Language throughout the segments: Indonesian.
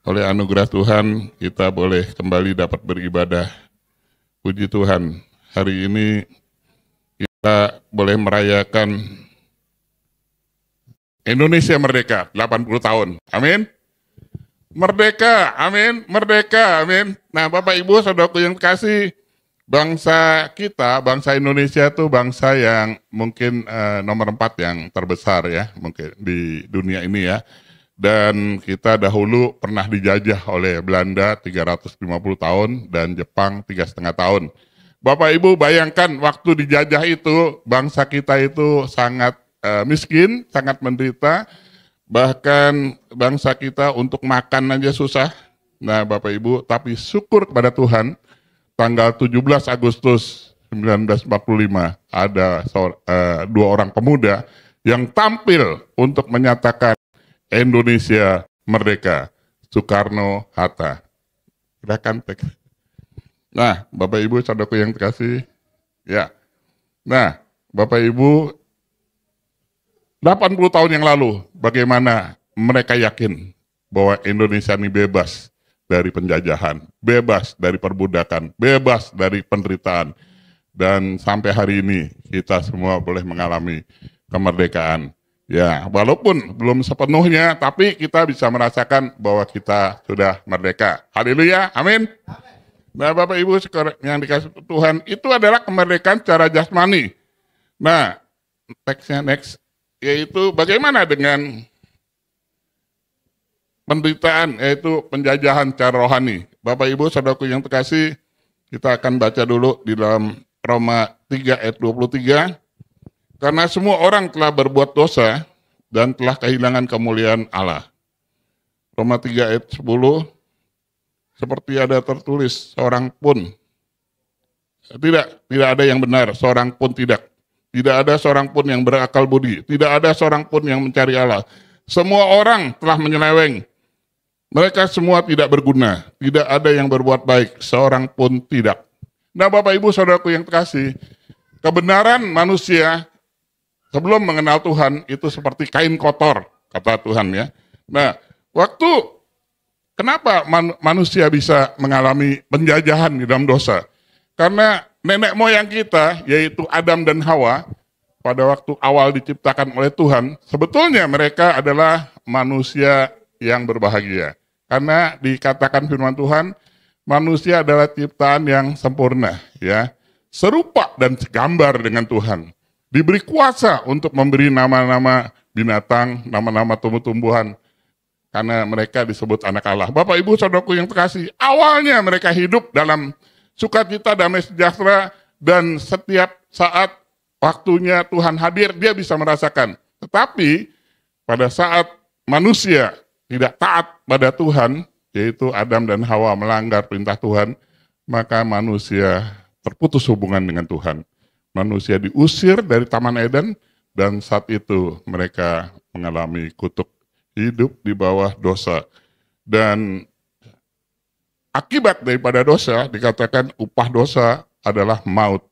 oleh anugerah Tuhan kita boleh kembali dapat beribadah. Puji Tuhan, hari ini kita boleh merayakan Indonesia merdeka 80 tahun. Amin. Merdeka, amin, merdeka, amin. Nah, Bapak Ibu, saudaraku yang kasih, bangsa kita, bangsa Indonesia itu bangsa yang mungkin nomor 4 yang terbesar ya, mungkin di dunia ini ya. Dan kita dahulu pernah dijajah oleh Belanda 350 tahun dan Jepang 3,5 tahun. Bapak Ibu bayangkan waktu dijajah itu, bangsa kita itu sangat miskin, sangat menderita. Bahkan bangsa kita untuk makan aja susah. Nah Bapak Ibu, tapi syukur kepada Tuhan, tanggal 17 Agustus 1945 ada 2 orang pemuda yang tampil untuk menyatakan Indonesia merdeka, Soekarno-Hatta. Silakan teks. Nah, Bapak Ibu, saudaraku yang terkasih, ya. Nah, Bapak Ibu, 80 tahun yang lalu, bagaimana mereka yakin bahwa Indonesia ini bebas dari penjajahan, bebas dari perbudakan, bebas dari penderitaan. Dan sampai hari ini kita semua boleh mengalami kemerdekaan. Ya, walaupun belum sepenuhnya, tapi kita bisa merasakan bahwa kita sudah merdeka. Haleluya, amin. Nah, Bapak Ibu yang dikasih Tuhan, itu adalah kemerdekaan secara jasmani. Nah, teksnya next. Yaitu bagaimana dengan penderitaan, yaitu penjajahan secara rohani. Bapak Ibu, saudaraku yang terkasih, kita akan baca dulu di dalam Roma 3 ayat 23. Karena semua orang telah berbuat dosa dan telah kehilangan kemuliaan Allah. Roma 3 ayat 10, seperti ada tertulis, seorang pun, tidak ada yang benar, seorang pun tidak. Tidak ada seorang pun yang berakal budi. Tidak ada seorang pun yang mencari Allah. Semua orang telah menyeleweng. Mereka semua tidak berguna. Tidak ada yang berbuat baik. Seorang pun tidak. Nah Bapak Ibu Saudaraku yang terkasih, kebenaran manusia sebelum mengenal Tuhan itu seperti kain kotor, kata Tuhan ya. Nah, kenapa manusia bisa mengalami penjajahan di dalam dosa? Karena nenek moyang kita, yaitu Adam dan Hawa, pada waktu awal diciptakan oleh Tuhan, sebetulnya mereka adalah manusia yang berbahagia. Karena dikatakan firman Tuhan, manusia adalah ciptaan yang sempurna, ya, serupa dan segambar dengan Tuhan. Diberi kuasa untuk memberi nama-nama binatang, nama-nama tumbuh-tumbuhan, karena mereka disebut anak Allah. Bapak Ibu Saudaraku yang terkasih, awalnya mereka hidup dalam sukacita, damai sejahtera, dan setiap saat waktunya Tuhan hadir, dia bisa merasakan. Tetapi pada saat manusia tidak taat pada Tuhan, yaitu Adam dan Hawa melanggar perintah Tuhan, maka manusia terputus hubungan dengan Tuhan. Manusia diusir dari Taman Eden, dan saat itu mereka mengalami kutuk, hidup di bawah dosa. Dan akibat daripada dosa, dikatakan upah dosa adalah maut.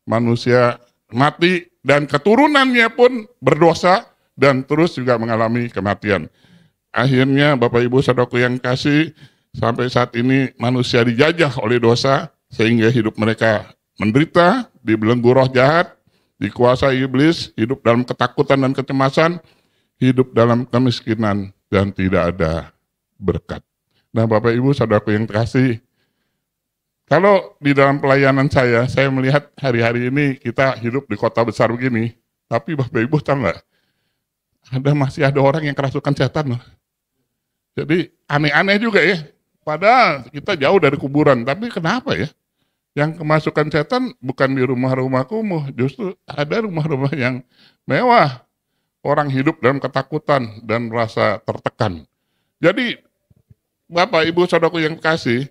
Manusia mati dan keturunannya pun berdosa dan terus juga mengalami kematian. Akhirnya Bapak Ibu Saudaraku yang kasih, sampai saat ini manusia dijajah oleh dosa sehingga hidup mereka menderita, dibelenggu roh jahat, dikuasai iblis, hidup dalam ketakutan dan kecemasan, hidup dalam kemiskinan dan tidak ada berkat. Nah Bapak Ibu Saudaraku yang terkasih, kalau di dalam pelayanan saya melihat hari-hari ini kita hidup di kota besar begini, tapi Bapak Ibu tahu nggak, masih ada orang yang kerasukan setan loh. Jadi aneh-aneh juga ya, padahal kita jauh dari kuburan, tapi kenapa ya? Yang kemasukan setan bukan di rumah-rumah kumuh, justru ada rumah-rumah yang mewah. Orang hidup dalam ketakutan dan merasa tertekan. Jadi Bapak, Ibu, Saudaraku yang kasih,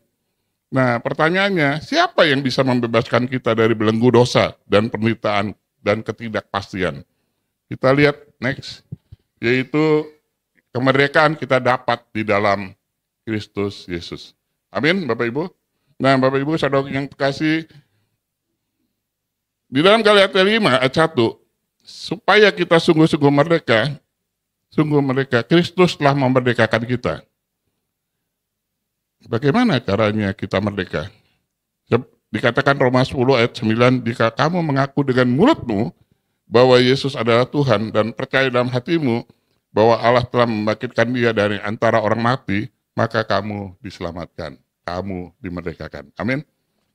nah pertanyaannya, siapa yang bisa membebaskan kita dari belenggu dosa dan penderitaan dan ketidakpastian? Kita lihat next, yaitu kemerdekaan kita dapat di dalam Kristus Yesus. Amin, Bapak Ibu. Nah, Bapak Ibu, Saudaraku yang kasih, di dalam Galatia 5 ayat 1, supaya kita sungguh-sungguh merdeka, Kristus telah memerdekakan kita. Bagaimana caranya kita merdeka? Dikatakan Roma 10 ayat 9, jika kamu mengaku dengan mulutmu bahwa Yesus adalah Tuhan dan percaya dalam hatimu bahwa Allah telah membangkitkan dia dari antara orang mati, maka kamu diselamatkan, kamu dimerdekakan. Amin.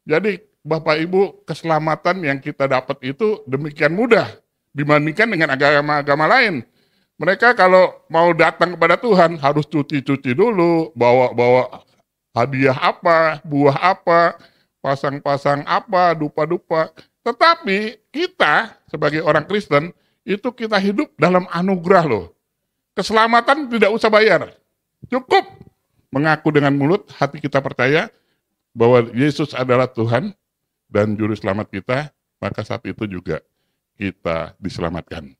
Jadi Bapak Ibu, keselamatan yang kita dapat itu demikian mudah dibandingkan dengan agama-agama lain. Mereka kalau mau datang kepada Tuhan harus cuci-cuci dulu, bawa hadiah apa, buah apa, pasang-pasang apa, dupa-dupa. Tetapi kita sebagai orang Kristen, itu kita hidup dalam anugerah loh. Keselamatan tidak usah bayar. Cukup mengaku dengan mulut, hati kita percaya bahwa Yesus adalah Tuhan dan Juru Selamat kita, maka saat itu juga kita diselamatkan.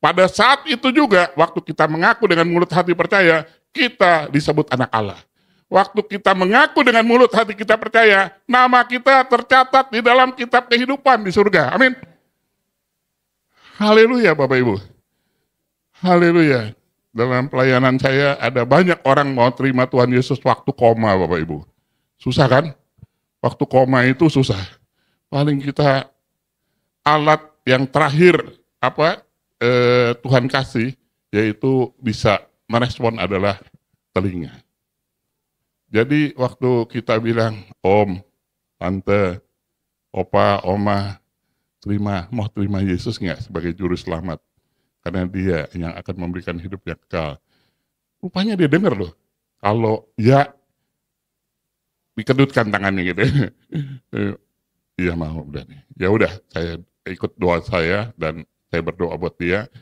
Pada saat itu juga, waktu kita mengaku dengan mulut hati percaya, kita disebut anak Allah. Waktu kita mengaku dengan mulut hati kita percaya, nama kita tercatat di dalam kitab kehidupan di surga. Amin. Haleluya Bapak Ibu. Haleluya. Dalam pelayanan saya ada banyak orang mau terima Tuhan Yesus waktu koma Bapak Ibu. Susah kan? Waktu koma itu susah. Paling kita alat yang terakhir Tuhan kasih, yaitu bisa merespon adalah telinga. Jadi waktu kita bilang, Om, Tante, Opa, Oma, mau terima Yesus nggak sebagai Juru Selamat? Karena dia yang akan memberikan hidup yang kekal. Rupanya dia dengar loh. Kalau ya, dikedutkan tangannya gitu. Iya mau udah nih. Ya udah, saya ikut doa saya dan saya berdoa buat dia.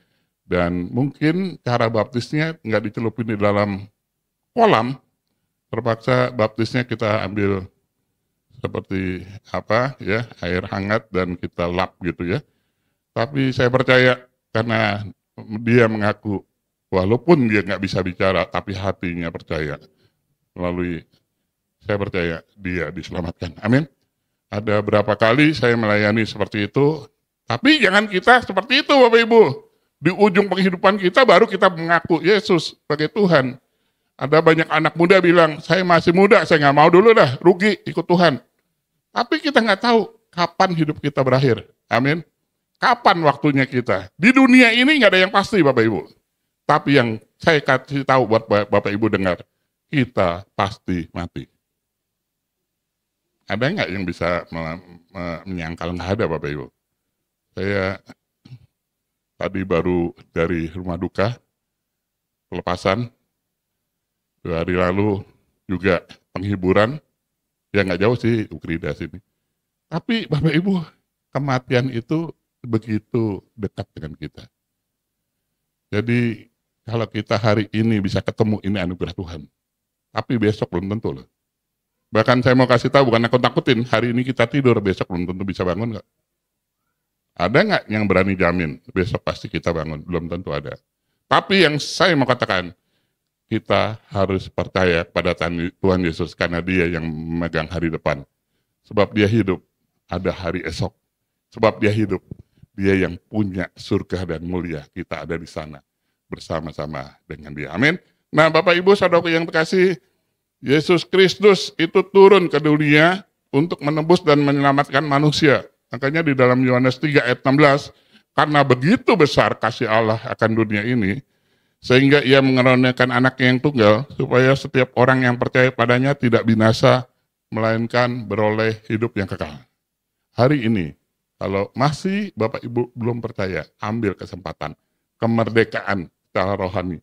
Dan mungkin cara baptisnya nggak dicelupin di dalam kolam. Terpaksa baptisnya kita ambil seperti air hangat dan kita lap gitu ya. Tapi saya percaya karena dia mengaku walaupun dia nggak bisa bicara tapi hatinya percaya, melalui saya percaya dia diselamatkan. Amin. Ada berapa kali saya melayani seperti itu, tapi jangan kita seperti itu Bapak Ibu. Di ujung penghidupan kita baru kita mengaku Yesus sebagai Tuhan. Ada banyak anak muda bilang, saya masih muda, saya nggak mau dulu dah, rugi ikut Tuhan. Tapi kita nggak tahu kapan hidup kita berakhir. Amin. Kapan waktunya kita. Di dunia ini nggak ada yang pasti Bapak Ibu. Tapi yang saya kasih tahu buat Bapak Ibu dengar, kita pasti mati. Ada nggak yang bisa menyangkal? Nggak ada Bapak Ibu. Saya tadi baru dari rumah duka, pelepasan. 2 hari lalu juga penghiburan, ya nggak jauh sih Ukrida sini. Tapi Bapak Ibu, kematian itu begitu dekat dengan kita. Jadi kalau kita hari ini bisa ketemu, ini anugerah Tuhan. Tapi besok belum tentu loh. Bahkan saya mau kasih tahu, bukan nakut-nakutin, hari ini kita tidur, besok belum tentu bisa bangun nggak? Ada nggak yang berani jamin besok pasti kita bangun? Belum tentu ada. Tapi yang saya mau katakan, kita harus percaya pada Tuhan Yesus karena dia yang memegang hari depan. Sebab dia hidup, ada hari esok. Sebab dia hidup, dia yang punya surga dan mulia. Kita ada di sana bersama-sama dengan dia. Amin. Nah Bapak Ibu saudaraku yang terkasih, Yesus Kristus itu turun ke dunia untuk menebus dan menyelamatkan manusia. Makanya di dalam Yohanes 3 ayat 16, karena begitu besar kasih Allah akan dunia ini, sehingga ia mengaruniakan anaknya yang tunggal, supaya setiap orang yang percaya padanya tidak binasa, melainkan beroleh hidup yang kekal. Hari ini, kalau masih Bapak Ibu belum percaya, ambil kesempatan, kemerdekaan secara rohani,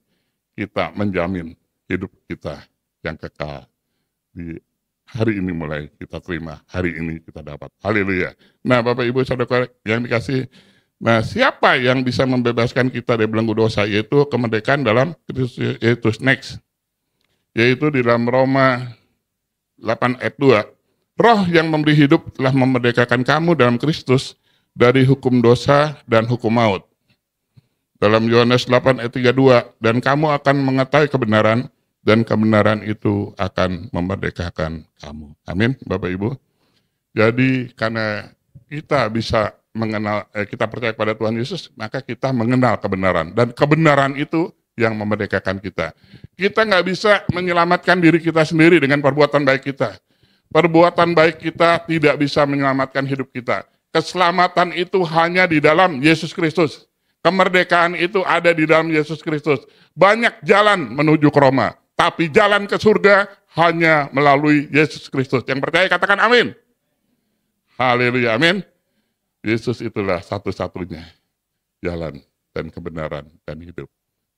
kita menjamin hidup kita yang kekal. Di hari ini mulai kita terima, hari ini kita dapat. Haleluya. Nah Bapak Ibu saudara yang dikasih, nah, siapa yang bisa membebaskan kita dari belenggu dosa? Yaitu kemerdekaan dalam Kristus Yesus. Next. Yaitu di dalam Roma 8 ayat 2. Roh yang memberi hidup telah memerdekakan kamu dalam Kristus dari hukum dosa dan hukum maut. Dalam Yohanes 8 ayat 32. Dan kamu akan mengetahui kebenaran, dan kebenaran itu akan memerdekakan kamu. Amin, Bapak Ibu. Jadi karena kita kita percaya pada Tuhan Yesus, maka kita mengenal kebenaran. Dan kebenaran itu yang memerdekakan kita. Kita nggak bisa menyelamatkan diri kita sendiri dengan perbuatan baik kita. Perbuatan baik kita tidak bisa menyelamatkan hidup kita. Keselamatan itu hanya di dalam Yesus Kristus. Kemerdekaan itu ada di dalam Yesus Kristus. Banyak jalan menuju ke Roma, tapi jalan ke surga hanya melalui Yesus Kristus. Yang percaya katakan amin. Haleluya, amin. Yesus itulah satu-satunya jalan dan kebenaran dan hidup.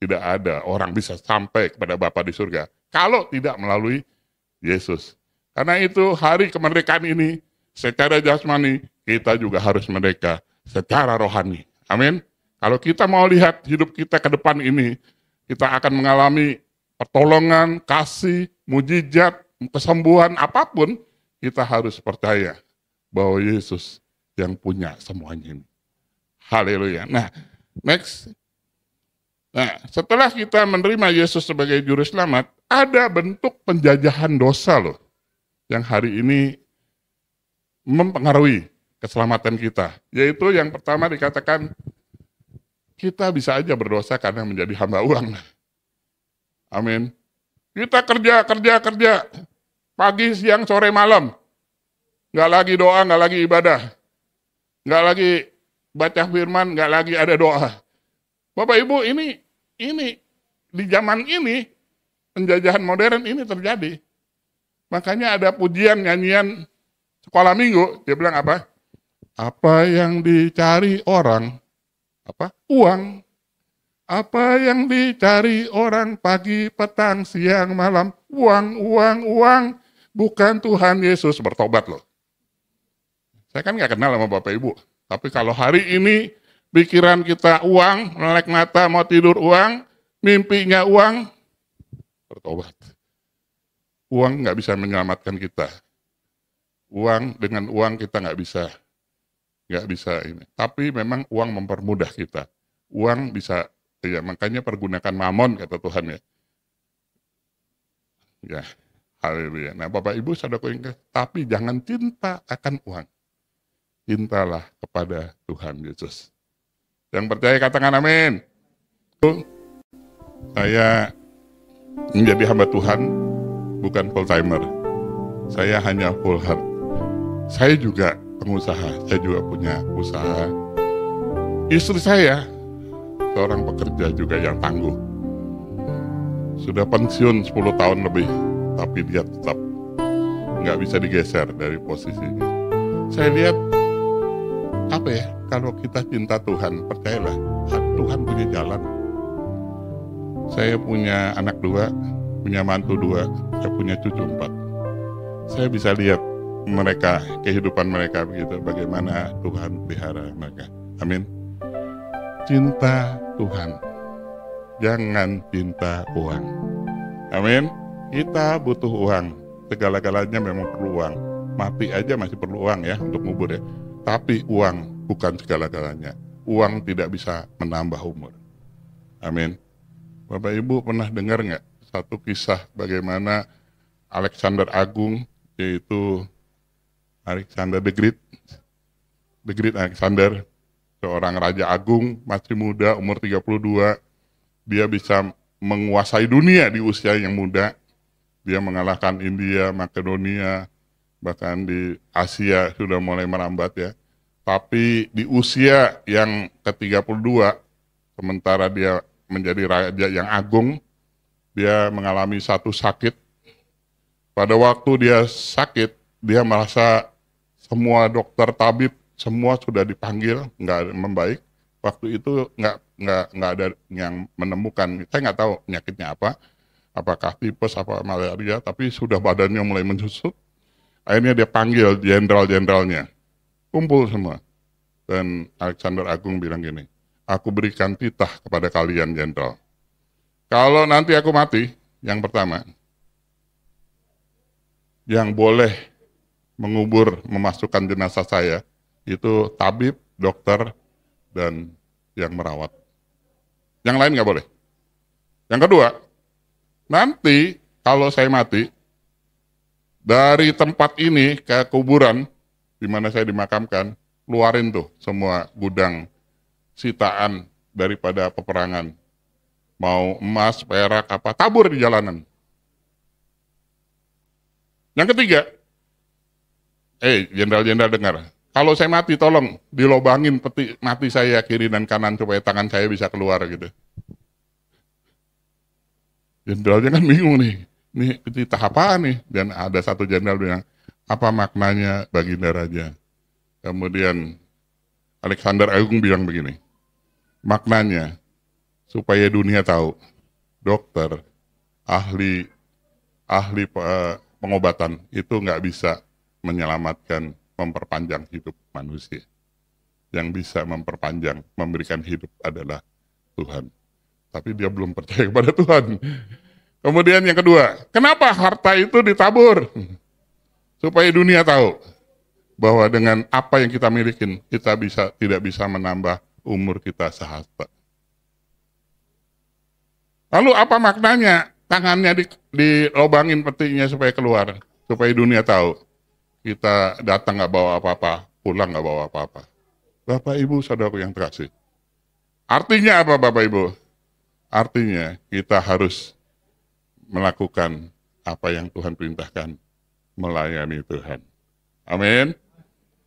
Tidak ada orang bisa sampai kepada Bapa di surga kalau tidak melalui Yesus. Karena itu hari kemerdekaan ini secara jasmani kita juga harus merdeka secara rohani. Amin. Kalau kita mau lihat hidup kita ke depan ini, kita akan mengalami pertolongan, kasih, mujizat, kesembuhan, apapun, kita harus percaya bahwa Yesus yang punya semuanya ini. Haleluya. Nah, next. Nah, setelah kita menerima Yesus sebagai juru selamat, ada bentuk penjajahan dosa loh, yang hari ini mempengaruhi keselamatan kita. Yaitu yang pertama dikatakan, kita bisa aja berdosa karena menjadi hamba uang. Amin. Kita kerja, pagi, siang, sore, malam. Nggak lagi doa, nggak lagi ibadah. Nggak lagi baca firman, nggak lagi ada doa. Bapak Ibu, ini di zaman ini, penjajahan modern ini terjadi. Makanya ada pujian, nyanyian sekolah minggu, dia bilang apa? Apa yang dicari orang? Apa? Uang. Apa yang dicari orang pagi, petang, siang, malam? Uang. Bukan Tuhan Yesus. Bertobat loh. Saya kan nggak kenal sama Bapak Ibu. Tapi kalau hari ini pikiran kita uang, melek mata mau tidur uang, mimpinya uang, bertobat. Uang nggak bisa menyelamatkan kita. Dengan uang kita nggak bisa ini. Tapi memang uang mempermudah kita. Uang bisa, ya makanya pergunakan mamon kata Tuhan ya. Ya, haleluya. Nah Bapak Ibu saudaraku yang tapi jangan cinta akan uang. Cintalah kepada Tuhan Yesus. Yang percaya katakan amin. Saya menjadi hamba Tuhan bukan full timer. Saya hanya full heart. Saya juga pengusaha, saya juga punya usaha. Istri saya seorang pekerja juga yang tangguh. Sudah pensiun 10 tahun lebih, tapi dia tetap nggak bisa digeser dari posisinya. Saya lihat kalau kita cinta Tuhan, percayalah Tuhan punya jalan. Saya punya anak 2, punya mantu 2, saya punya cucu 4. Saya bisa lihat mereka, kehidupan mereka begitu, bagaimana Tuhan pelihara mereka. Amin. Cinta Tuhan, jangan cinta uang. Amin. Kita butuh uang, segala-galanya memang perlu uang. Mati aja masih perlu uang ya untuk ngubur ya. Tapi uang bukan segala-galanya. Uang tidak bisa menambah umur. Amin. Bapak Ibu pernah dengar nggak satu kisah bagaimana Alexander Agung, yaitu Alexander the Great Alexander, seorang raja agung, masih muda, umur 32, dia bisa menguasai dunia di usia yang muda. Dia mengalahkan India, Makedonia, bahkan di Asia sudah mulai merambat ya. Tapi di usia yang ke-32, sementara dia menjadi raja yang agung, dia mengalami satu sakit. Pada waktu dia sakit, dia merasa semua dokter tabib semua sudah dipanggil, nggak membaik. Waktu itu nggak ada yang menemukan. Saya nggak tahu penyakitnya apa, apakah tipes, apa malaria. Tapi sudah badannya mulai menyusut. Akhirnya dia panggil jenderal-jenderalnya, kumpul semua. Dan Alexander Agung bilang gini, aku berikan titah kepada kalian jenderal. Kalau nanti aku mati, yang pertama, yang boleh mengubur, memasukkan jenazah saya, itu tabib, dokter, dan yang merawat. Yang lain nggak boleh. Yang kedua, nanti kalau saya mati, dari tempat ini ke kuburan, di mana saya dimakamkan, keluarin tuh semua gudang sitaan daripada peperangan. mau emas, perak, apa, tabur di jalanan. Yang ketiga, jenderal-jenderal dengar, kalau saya mati tolong dilobangin peti mati saya kiri dan kanan supaya tangan saya bisa keluar gitu. Jenderalnya kan bingung nih, ini peti tahap nih? Dan ada satu jenderal bilang, apa maknanya Baginda Raja? Kemudian Alexander Agung bilang begini, maknanya supaya dunia tahu, dokter, ahli pengobatan itu nggak bisa menyelamatkan, memperpanjang hidup manusia. Yang bisa memperpanjang, memberikan hidup adalah Tuhan. Tapi dia belum percaya kepada Tuhan. Kemudian yang kedua, kenapa harta itu ditabur? Supaya dunia tahu bahwa dengan apa yang kita milikin, kita tidak bisa menambah umur kita sehasta. Lalu apa maknanya? Tangannya dilobangin petinya supaya keluar, supaya dunia tahu. Kita datang nggak bawa apa-apa, pulang nggak bawa apa-apa. Bapak Ibu saudaraku yang terkasih. Artinya apa Bapak Ibu? Artinya kita harus melakukan apa yang Tuhan perintahkan, melayani Tuhan. Amin.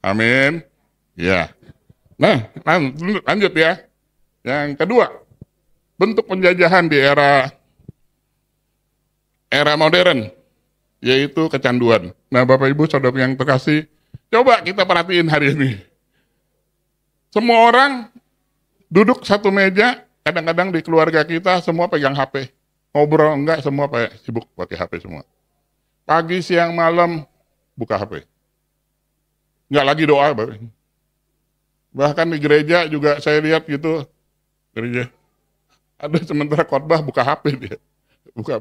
Amin. Ya. Nah, lanjut ya. Yang kedua, bentuk penjajahan di era modern, yaitu kecanduan. Nah, Bapak Ibu saudara yang terkasih, coba kita perhatiin hari ini. Semua orang duduk satu meja, kadang-kadang di keluarga kita semua pegang HP. Ngobrol enggak, semua sibuk pakai HP semua. Pagi, siang, malam, buka HP. Enggak lagi doa. Bahkan di gereja juga saya lihat gitu, gereja. Ada sementara khotbah buka HP dia. Buka.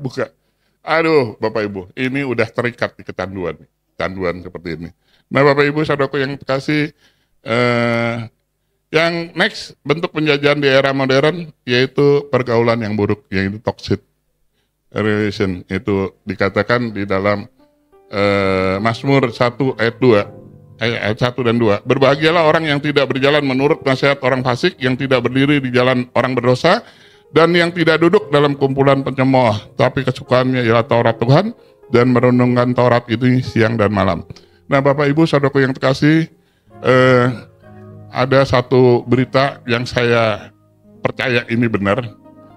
Aduh, Bapak Ibu, ini udah terikat di kecanduan. Canduan seperti ini. Nah, Bapak Ibu, saudaraku yang kasih, yang next, bentuk penjajahan di era modern, yaitu pergaulan yang buruk, yaitu toxic relation. Itu dikatakan di dalam Mazmur 1 ayat 2. Ayat 1 dan 2. Berbahagialah orang yang tidak berjalan menurut nasihat orang fasik, yang tidak berdiri di jalan orang berdosa, dan yang tidak duduk dalam kumpulan pencemooh, tapi kesukaannya ialah Taurat Tuhan, dan merenungkan Taurat itu siang dan malam. Nah, Bapak Ibu saudaraku yang terkasih, ada satu berita yang saya percaya ini benar.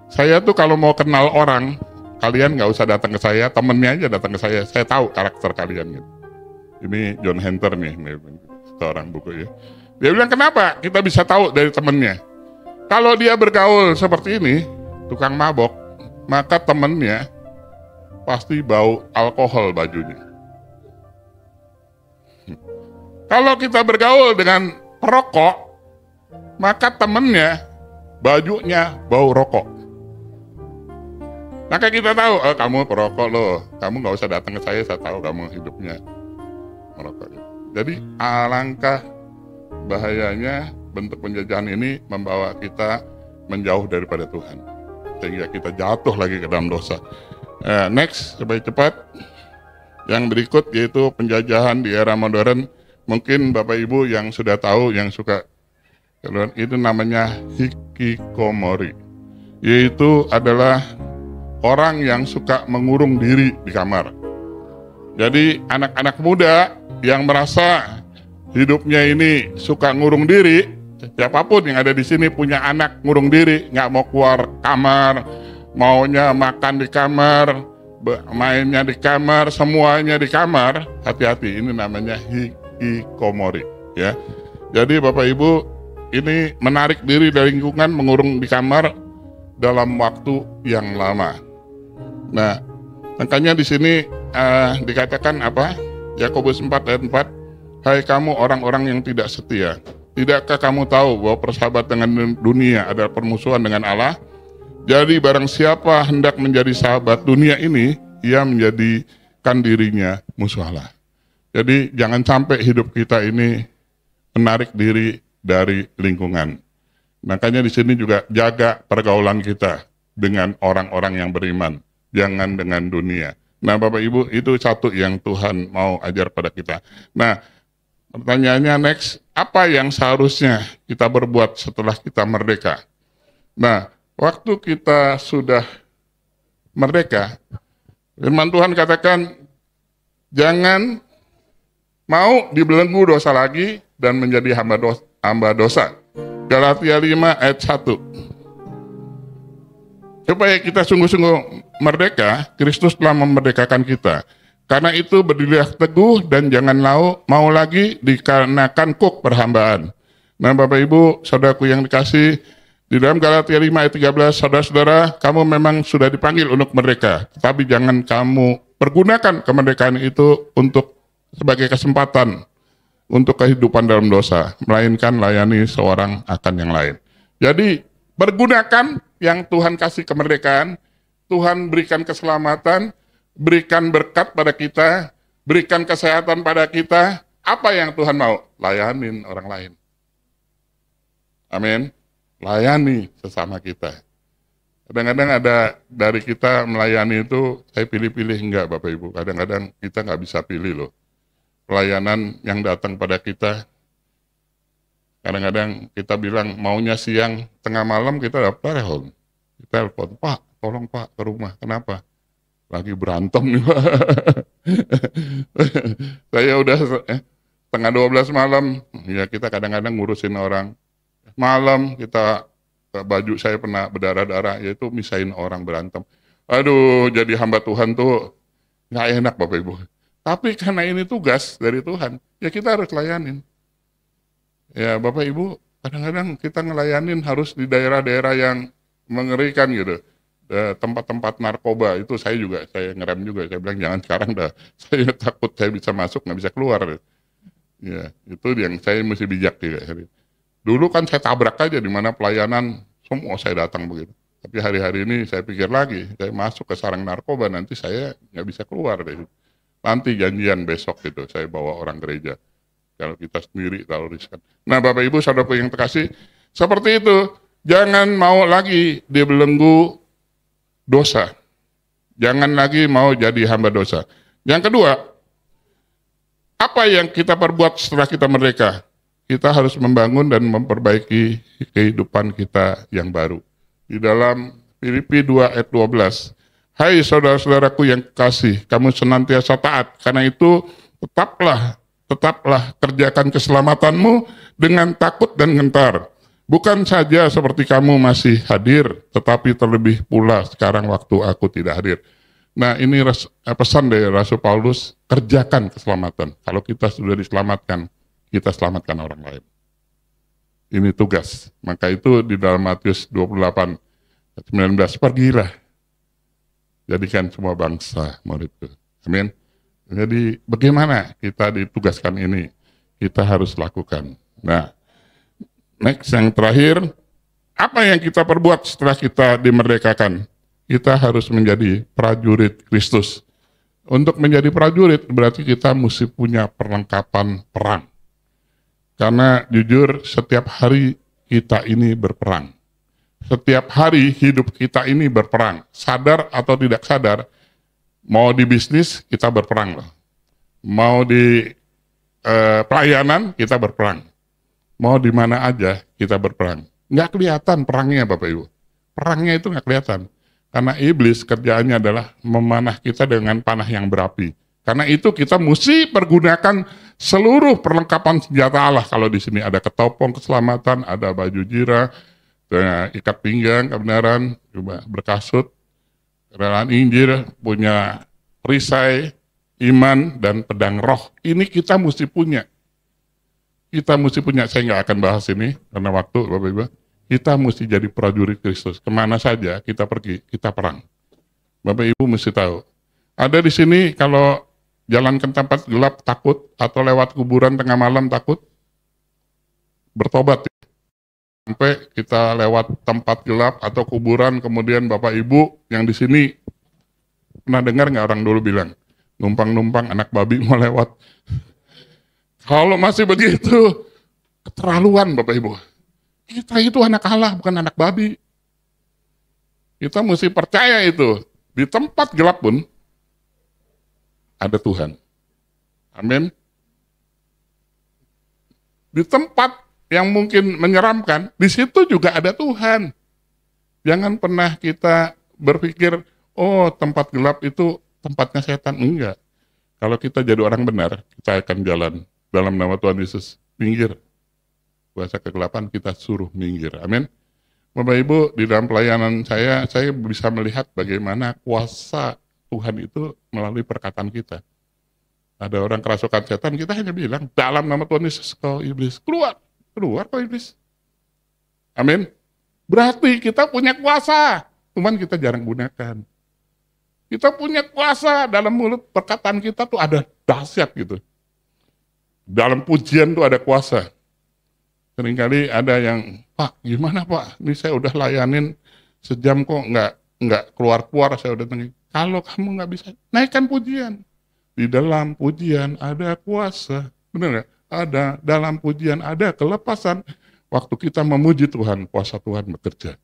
Saya tuh kalau mau kenal orang, kalian nggak usah datang ke saya, temennya aja datang ke saya tahu karakter kalian gitu. Ini John Hunter nih seorang buku ya. Dia bilang, kenapa kita bisa tahu dari temennya? Kalau dia bergaul seperti ini, tukang mabok, maka temennya pasti bau alkohol bajunya. Kalau kita bergaul dengan perokok, maka temennya bajunya bau rokok. Maka kita tahu, kamu perokok loh, kamu nggak usah datang ke saya tahu kamu hidupnya merokok. Jadi alangkah bahayanya bentuk penjajahan ini membawa kita menjauh daripada Tuhan, sehingga kita jatuh lagi ke dalam dosa. Next, supaya cepat, yang berikut yaitu penjajahan di era modern. Mungkin Bapak Ibu yang sudah tahu, yang suka, itu namanya hikikomori, yaitu adalah orang yang suka mengurung diri di kamar. Jadi anak-anak muda yang merasa hidupnya ini suka ngurung diri, siapapun yang ada di sini punya anak ngurung diri, nggak mau keluar kamar, maunya makan di kamar, mainnya di kamar, semuanya di kamar, hati-hati, ini namanya hikikomori ya. Jadi Bapak Ibu, ini menarik diri dari lingkungan, mengurung di kamar dalam waktu yang lama. Nah, makanya di sini dikatakan apa? Yakobus 4 ayat 4, hai kamu orang-orang yang tidak setia, tidakkah kamu tahu bahwa persahabatan dengan dunia adalah permusuhan dengan Allah? Jadi barang siapa hendak menjadi sahabat dunia ini, ia menjadikan dirinya musuh Allah. Jadi jangan sampai hidup kita ini menarik diri dari lingkungan. Makanya di sini juga jaga pergaulan kita dengan orang-orang yang beriman, jangan dengan dunia. Nah, Bapak Ibu, itu satu yang Tuhan mau ajar pada kita. Nah, pertanyaannya next, apa yang seharusnya kita berbuat setelah kita merdeka? Nah, waktu kita sudah merdeka, firman Tuhan katakan, jangan mau dibelenggu dosa lagi dan menjadi hamba dosa. Galatia 5 ayat 1. Supaya kita sungguh-sungguh merdeka, Kristus telah memerdekakan kita. Karena itu berdirilah teguh dan jangan mau lagi dikarenakan kuk perhambaan. Nah Bapak Ibu, saudaraku yang dikasih, di dalam Galatia 5 ayat 13, saudara-saudara, kamu memang sudah dipanggil untuk merdeka. Tetapi jangan kamu pergunakan kemerdekaan itu untuk sebagai kesempatan untuk kehidupan dalam dosa, melainkan layani seorang akan yang lain. Jadi, pergunakan yang Tuhan kasih kemerdekaan, Tuhan berikan keselamatan, berikan berkat pada kita, berikan kesehatan pada kita. Apa yang Tuhan mau? Layanin orang lain. Amin. Layani sesama kita. Kadang-kadang ada dari kita melayani itu, saya pilih-pilih enggak Bapak Ibu. Kadang-kadang kita nggak bisa pilih loh. Pelayanan yang datang pada kita, kadang-kadang kita bilang maunya siang, tengah malam kita dapat telepon. Kita telepon, Pak, tolong Pak ke rumah. Kenapa? Lagi berantem nih Pak. Saya udah tengah 12 malam, ya kita kadang-kadang ngurusin orang. Malam kita, baju saya pernah berdarah-darah, yaitu misahin orang berantem. Aduh, jadi hamba Tuhan tuh nggak enak Bapak Ibu. Tapi karena ini tugas dari Tuhan, ya kita harus layanin. Ya Bapak Ibu, kadang-kadang kita ngelayanin harus di daerah-daerah yang mengerikan gitu. Tempat-tempat narkoba, itu saya ngerem juga. Saya bilang jangan sekarang dah, saya takut saya bisa masuk, nggak bisa keluar. Ya, itu yang saya mesti bijak juga. Dulu kan saya tabrak aja di mana pelayanan, semua saya datang begitu. Tapi hari-hari ini saya pikir lagi, saya masuk ke sarang narkoba, nanti saya nggak bisa keluar deh. Nanti janjian besok gitu, saya bawa orang gereja. Kalau kita sendiri terlalu riskan. Nah Bapak Ibu, saudaraku yang terkasih, seperti itu. Jangan mau lagi dibelenggu dosa. Jangan lagi mau jadi hamba dosa. Yang kedua, apa yang kita perbuat setelah kita merdeka? Kita harus membangun dan memperbaiki kehidupan kita yang baru. Di dalam Filipi 2 ayat 12, hai saudara-saudaraku yang kasih, kamu senantiasa taat. Karena itu tetaplah kerjakan keselamatanmu dengan takut dan gentar. Bukan saja seperti kamu masih hadir, tetapi terlebih pula sekarang waktu aku tidak hadir. Nah ini pesan dari Rasul Paulus, kerjakan keselamatan. Kalau kita sudah diselamatkan, kita selamatkan orang lain. Ini tugas. Maka itu di dalam Matius 28, 19, pergilah. Jadikan semua bangsa muridku. Amin. Jadi bagaimana kita ditugaskan ini? Kita harus lakukan. Nah, next yang terakhir, apa yang kita perbuat setelah kita dimerdekakan? Kita harus menjadi prajurit Kristus. Untuk menjadi prajurit berarti kita mesti punya perlengkapan perang. Karena jujur setiap hari kita ini berperang. Setiap hari hidup kita ini berperang. Sadar atau tidak sadar, mau di bisnis kita berperang loh. Mau di pelayanan kita berperang. Mau di mana aja kita berperang. Nggak kelihatan perangnya Bapak Ibu. Perangnya itu nggak kelihatan. Karena iblis kerjaannya adalah memanah kita dengan panah yang berapi. Karena itu kita mesti pergunakan seluruh perlengkapan senjata Allah. Kalau di sini ada ketopong keselamatan, ada baju jira, ikat pinggang kebenaran, berkasut, kebenaran Injil, punya perisai, iman, dan pedang roh. Ini kita mesti punya. Kita mesti punya, saya nggak akan bahas ini, karena waktu Bapak Ibu. Kita mesti jadi prajurit Kristus. Kemana saja kita pergi, kita perang. Bapak Ibu mesti tahu. Ada di sini kalau jalan ke tempat gelap takut, atau lewat kuburan tengah malam takut, bertobat. Sampai kita lewat tempat gelap atau kuburan, kemudian Bapak Ibu yang di sini pernah dengar nggak orang dulu bilang, numpang-numpang anak babi mau lewat. Kalau masih begitu, keterlaluan Bapak Ibu. Kita itu anak Allah, bukan anak babi. Kita mesti percaya itu. Di tempat gelap pun, ada Tuhan. Amin. Di tempat yang mungkin menyeramkan, di situ juga ada Tuhan. Jangan pernah kita berpikir, oh tempat gelap itu tempatnya setan. Enggak. Kalau kita jadi orang benar, kita akan jalan dalam nama Tuhan Yesus. Minggir. Kuasa kegelapan kita suruh minggir. Amin. Bapak Ibu, di dalam pelayanan saya bisa melihat bagaimana kuasa Tuhan itu melalui perkataan kita. Ada orang kerasukan setan, kita hanya bilang, dalam nama Tuhan Yesus, kau iblis, keluar. Keluar kau iblis. Amin. Berarti kita punya kuasa, cuman kita jarang gunakan. Kita punya kuasa dalam mulut, perkataan kita tuh ada dahsyat gitu. Dalam pujian tuh ada kuasa. Seringkali ada yang, Pak, gimana Pak? Ini saya udah layanin sejam kok nggak keluar-keluar, saya udah tanya. Kalau kamu nggak bisa, naikkan pujian. Di dalam pujian ada kuasa. Benar nggak? Ada, dalam pujian ada kelepasan. Waktu kita memuji Tuhan, kuasa Tuhan bekerja.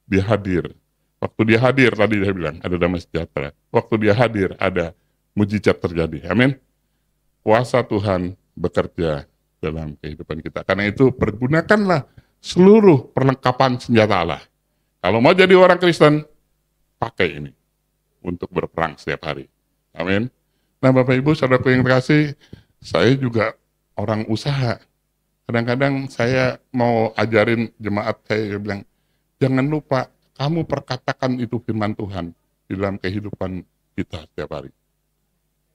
Dia hadir. Waktu dia hadir, tadi dia bilang, ada damai sejahtera. Waktu dia hadir, ada mujizat terjadi. Amin. Kuasa Tuhan bekerja dalam kehidupan kita. Karena itu, pergunakanlah seluruh perlengkapan senjata Allah. Kalau mau jadi orang Kristen, pakai ini untuk berperang setiap hari. Amin. Nah, Bapak Ibu, saudaraku yang terkasih, saya juga orang usaha. Kadang-kadang saya mau ajarin jemaat saya bilang, jangan lupa kamu perkatakan itu firman Tuhan di dalam kehidupan kita setiap hari.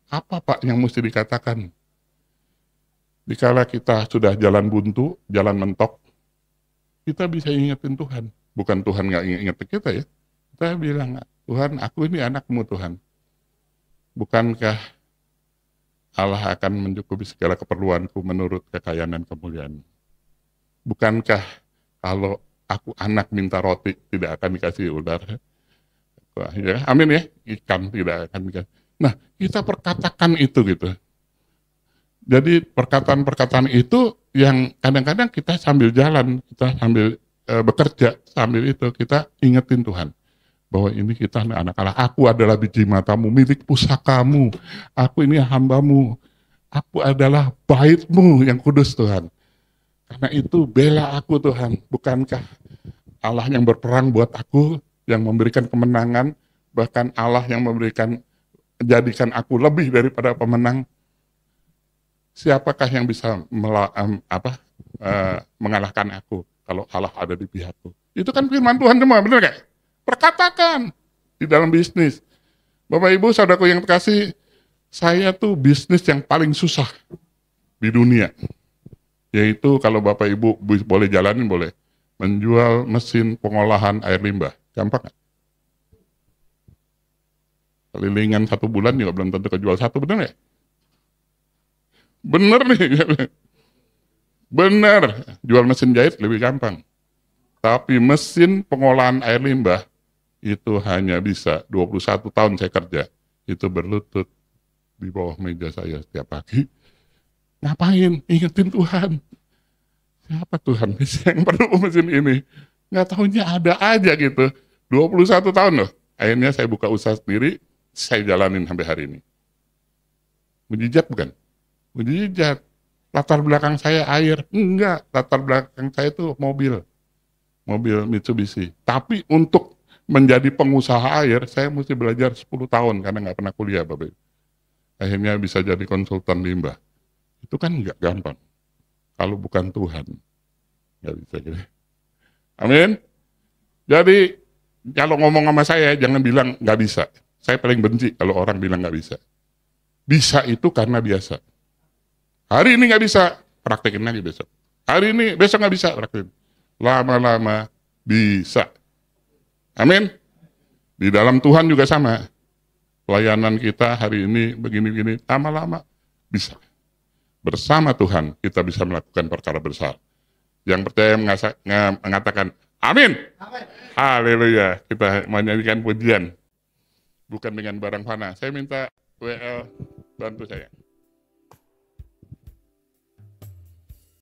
Apa Pak yang mesti dikatakan? Dikala kita sudah jalan buntu, jalan mentok, kita bisa ingetin Tuhan. Bukan Tuhan nggak inget kita ya. Kita bilang, Tuhan, aku ini anakmu Tuhan. Bukankah Allah akan mencukupi segala keperluanku menurut kekayaan dan kemuliaan? Bukankah kalau aku anak minta roti tidak akan dikasih ular? Wah, ya, amin ya, ikan tidak akan dikasih. Nah, kita perkatakan itu gitu. Jadi perkataan-perkataan itu yang kadang-kadang kita sambil jalan, kita sambil bekerja, sambil itu kita ingetin Tuhan. Bahwa ini kita anak Allah, aku adalah biji matamu, milik pusakamu, aku ini hambamu, aku adalah baitmu yang kudus Tuhan. Karena itu bela aku Tuhan, bukankah Allah yang berperang buat aku, yang memberikan kemenangan, bahkan Allah yang menjadikan aku lebih daripada pemenang. Siapakah yang bisa mengalahkan aku kalau Allah ada di pihakku? Itu kan firman Tuhan semua, benar gak? Perkatakan di dalam bisnis. Bapak Ibu, saudaraku yang terkasih, saya tuh bisnis yang paling susah di dunia. Yaitu kalau Bapak Ibu boleh jalanin, boleh. Menjual mesin pengolahan air limbah. Gampang gak? Kelilingan 1 bulan juga belum tentu kejual 1, benar gak? Bener nih. Bener. Jual mesin jahit lebih gampang. Tapi mesin pengolahan air limbah itu hanya bisa 21 tahun saya kerja. Itu berlutut di bawah meja saya setiap pagi. Ngapain? Ingetin Tuhan. Siapa Tuhan yang perlu mesin ini? Nggak tahunya ada aja gitu. 21 tahun loh. Akhirnya saya buka usaha sendiri, saya jalanin sampai hari ini. Mujizat bukan? Mujizat. Latar belakang saya air. Enggak, latar belakang saya itu mobil Mitsubishi. Tapi untuk menjadi pengusaha air, saya mesti belajar 10 tahun karena nggak pernah kuliah, Bapak. Akhirnya bisa jadi konsultan limbah. Itu kan nggak gampang. Kalau bukan Tuhan, nggak bisa gitu. Amin. Jadi kalau ngomong sama saya, jangan bilang nggak bisa. Saya paling benci kalau orang bilang nggak bisa. Bisa itu karena biasa. Hari ini nggak bisa, praktekin lagi besok. Hari ini, besok nggak bisa, praktekin. Lama-lama bisa. Amin. Di dalam Tuhan juga sama. Pelayanan kita hari ini begini-begini, lama-lama bisa. Bersama Tuhan kita bisa melakukan perkara besar. Yang percaya mengatakan amin. Haleluya. Kita menyanyikan pujian. Bukan dengan barang fana. Saya minta WL bantu saya.